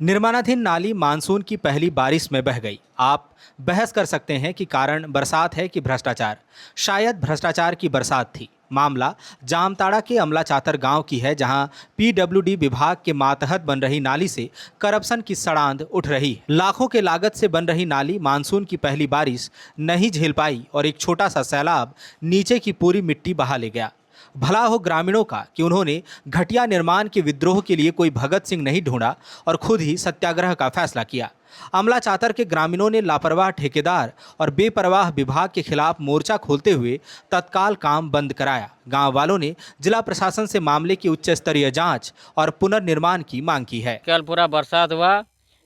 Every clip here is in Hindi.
निर्माणाधीन नाली मानसून की पहली बारिश में बह गई। आप बहस कर सकते हैं कि कारण बरसात है कि भ्रष्टाचार। शायद भ्रष्टाचार की बरसात थी। मामला जामताड़ा के अमला चातर गांव की है, जहां पीडब्ल्यूडी विभाग के मातहत बन रही नाली से करप्शन की सड़ांध उठ रही है। लाखों के लागत से बन रही नाली मानसून की पहली बारिश नहीं झेल पाई और एक छोटा सा सैलाब नीचे की पूरी मिट्टी बहा ले गया। भला हो ग्रामीणों का कि उन्होंने घटिया निर्माण के विद्रोह के लिए कोई भगत सिंह नहीं ढूंढा और खुद ही सत्याग्रह का फैसला किया। अमला चातर के ग्रामीणों ने लापरवाह ठेकेदार और बेपरवाह विभाग के खिलाफ मोर्चा खोलते हुए तत्काल काम बंद कराया। गांव वालों ने जिला प्रशासन से मामले की उच्च स्तरीय जांच और पुनर्निर्माण की मांग की है। कल पूरा बरसात हुआ,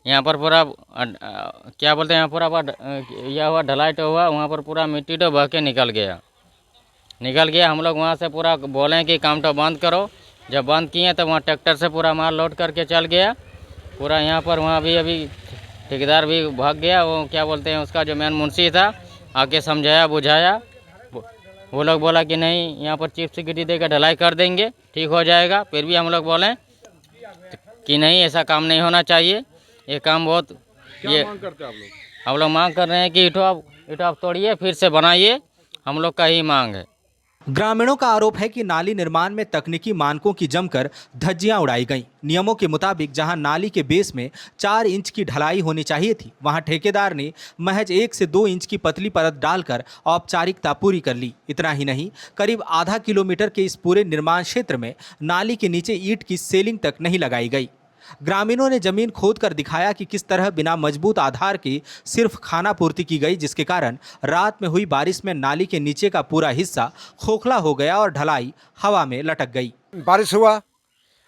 यहाँ पर पूरा क्या बोलते हैं, पूरा यह हुआ ढलाई तो हुआ, वहाँ पर पूरा मिट्टी तो बह के निकल गया। हम लोग वहाँ से पूरा बोले कि काम तो बंद करो। जब बंद किए तो वहाँ ट्रैक्टर से पूरा माल लोड करके चल गया पूरा। यहाँ पर वहाँ भी अभी ठेकेदार भी भाग गया। वो क्या बोलते हैं, उसका जो मेन मुंशी था आके समझाया बुझाया। वो लोग बोला कि नहीं, यहाँ पर चीफ सिक्योरिटी देकर ढलाई कर देंगे, ठीक हो जाएगा। फिर भी हम लोग बोले कि नहीं, ऐसा काम नहीं होना चाहिए। ये काम बहुत ये मांग करते आप लोग? हम लोग मांग कर रहे हैं कि ईंटों आप तोड़िए, फिर से बनाइए। हम लोग का ही मांग है। ग्रामीणों का आरोप है कि नाली निर्माण में तकनीकी मानकों की जमकर धज्जियां उड़ाई गईं। नियमों के मुताबिक जहां नाली के बेस में 4 इंच की ढलाई होनी चाहिए थी, वहां ठेकेदार ने महज 1 से 2 इंच की पतली परत डालकर औपचारिकता पूरी कर ली। इतना ही नहीं, करीब आधा किलोमीटर के इस पूरे निर्माण क्षेत्र में नाली के नीचे ईंट की सेलिंग तक नहीं लगाई गई। ग्रामीणों ने जमीन खोद कर दिखाया कि किस तरह बिना मजबूत आधार के सिर्फ खाना पूर्ति की गई, जिसके कारण रात में हुई बारिश में नाली के नीचे का पूरा हिस्सा खोखला हो गया और ढलाई हवा में लटक गई। बारिश हुआ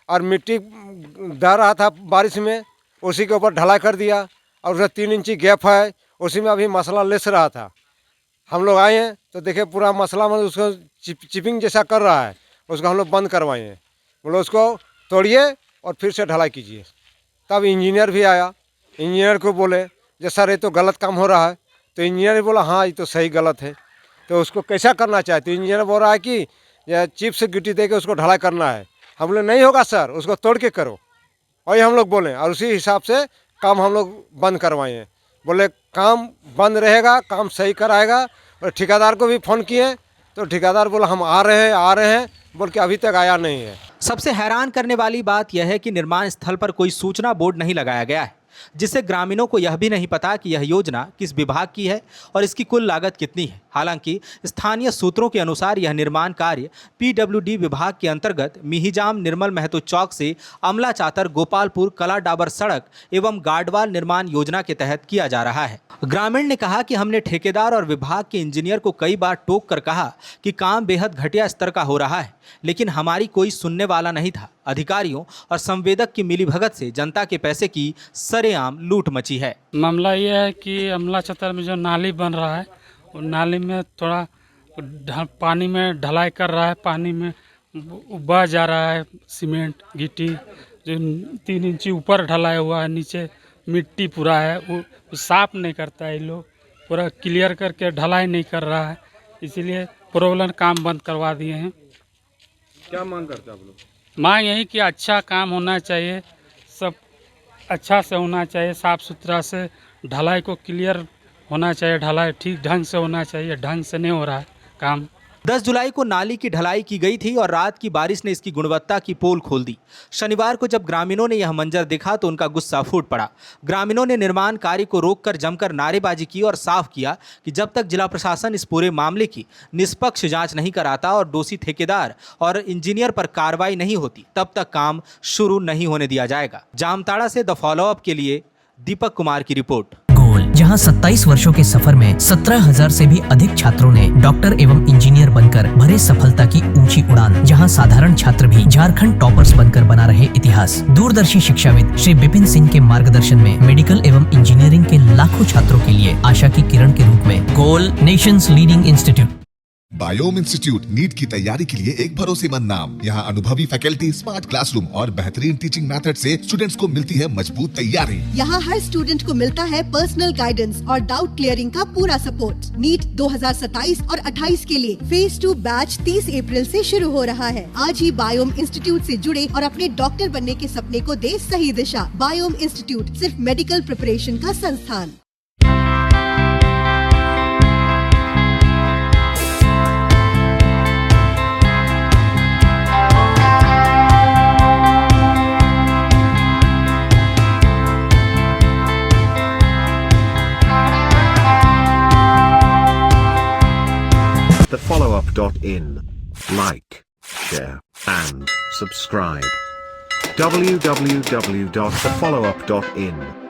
और मिट्टी दह रहा था बारिश में, उसी के ऊपर ढलाई कर दिया और उसमें 3 इंची गैप है, उसी में अभी मसला लेस रहा था। हम लोग आए हैं तो देखे पूरा मसला में उसको चिपिंग जैसा कर रहा है, उसको हम लोग बंद करवाए हैं। बोलो उसको तोड़िए और फिर से ढलाई कीजिए। तब इंजीनियर भी आया। इंजीनियर को बोले जो सर ये तो गलत काम हो रहा है। तो इंजीनियर ने बोला हाँ ये तो सही गलत है, तो उसको कैसा करना चाहिए। तो इंजीनियर बोल रहा है कि चीफ सिक्योरिटी दे के उसको ढलाई करना है। हम लोग नहीं होगा सर, उसको तोड़ के करो। वही हम लोग बोले और उसी हिसाब से काम हम लोग बंद करवाए हैं। बोले काम बंद रहेगा, काम सही कराएगा। और ठेकेदार को भी फ़ोन किए तो ठेकेदार बोला हम आ रहे हैं बोल के अभी तक आया नहीं है। सबसे हैरान करने वाली बात यह है कि निर्माण स्थल पर कोई सूचना बोर्ड नहीं लगाया गया है, जिससे ग्रामीणों को यह भी नहीं पता कि यह योजना किस विभाग की है और इसकी कुल लागत कितनी है। हालांकि स्थानीय सूत्रों के अनुसार यह निर्माण कार्य पीडब्ल्यूडी विभाग के अंतर्गत मिहिजाम निर्मल महतो चौक से अमला चातर गोपालपुर कला डाबर सड़क एवं गार्डवाल निर्माण योजना के तहत किया जा रहा है। ग्रामीण ने कहा कि हमने ठेकेदार और विभाग के इंजीनियर को कई बार टोक कर कहा कि काम बेहद घटिया स्तर का हो रहा है, लेकिन हमारी कोई सुनने वाला नहीं था। अधिकारियों और संवेदक की मिलीभगत से जनता के पैसे की सरेआम लूट मची है। मामला ये है कि अमला चतर में जो नाली बन रहा है, वो नाली में थोड़ा पानी में ढलाई कर रहा है। पानी में बह जा रहा है सीमेंट गिट्टी, जो 3 इंची ऊपर ढलाई हुआ है, नीचे मिट्टी पूरा है। वो साफ नहीं करता है, ये लोग पूरा क्लियर करके ढलाई नहीं कर रहा है, इसीलिए प्रॉब्लम काम बंद करवा दिए हैं। क्या मांग करते आप लोग? मांग यही कि अच्छा काम होना चाहिए, सब अच्छा से होना चाहिए, साफ़ सुथरा से ढलाई को क्लियर होना चाहिए, ढलाई ठीक ढंग से होना चाहिए। ढंग से नहीं हो रहा है काम। 10 जुलाई को नाली की ढलाई की गई थी और रात की बारिश ने इसकी गुणवत्ता की पोल खोल दी। शनिवार को जब ग्रामीणों ने यह मंजर देखा तो उनका गुस्सा फूट पड़ा। ग्रामीणों ने निर्माण कार्य को रोककर जमकर नारेबाजी की और साफ किया कि जब तक जिला प्रशासन इस पूरे मामले की निष्पक्ष जांच नहीं कराता और दोषी ठेकेदार और इंजीनियर पर कार्रवाई नहीं होती, तब तक काम शुरू नहीं होने दिया जाएगा। जामताड़ा से द फॉलोअप के लिए दीपक कुमार की रिपोर्ट। जहां 27 वर्षों के सफर में 17,000 से भी अधिक छात्रों ने डॉक्टर एवं इंजीनियर बनकर भरे सफलता की ऊंची उड़ान। जहां साधारण छात्र भी झारखंड टॉपर्स बनकर बना रहे इतिहास। दूरदर्शी शिक्षाविद श्री विपिन सिंह के मार्गदर्शन में मेडिकल एवं इंजीनियरिंग के लाखों छात्रों के लिए आशा की किरण के रूप में Goal nation's leading institute. Biome institute NEET की तैयारी के लिए एक भरोसेमंद नाम। यहाँ अनुभवी फैकल्टी, स्मार्ट क्लासरूम और बेहतरीन टीचिंग मेथड से स्टूडेंट्स को मिलती है मजबूत तैयारी। यहाँ हर स्टूडेंट को मिलता है पर्सनल गाइडेंस और डाउट क्लियरिंग का पूरा सपोर्ट। नीट 2027 और 28 के लिए फेज 2 बैच 30 अप्रैल से शुरू हो रहा है। आज ही बायोम इंस्टीट्यूट से जुड़े और अपने डॉक्टर बनने के सपने को दे सही दिशा। बायोम इंस्टीट्यूट सिर्फ मेडिकल प्रिपरेशन का संस्थान। thefollowup.in. Like, share, and subscribe. www.thefollowup.in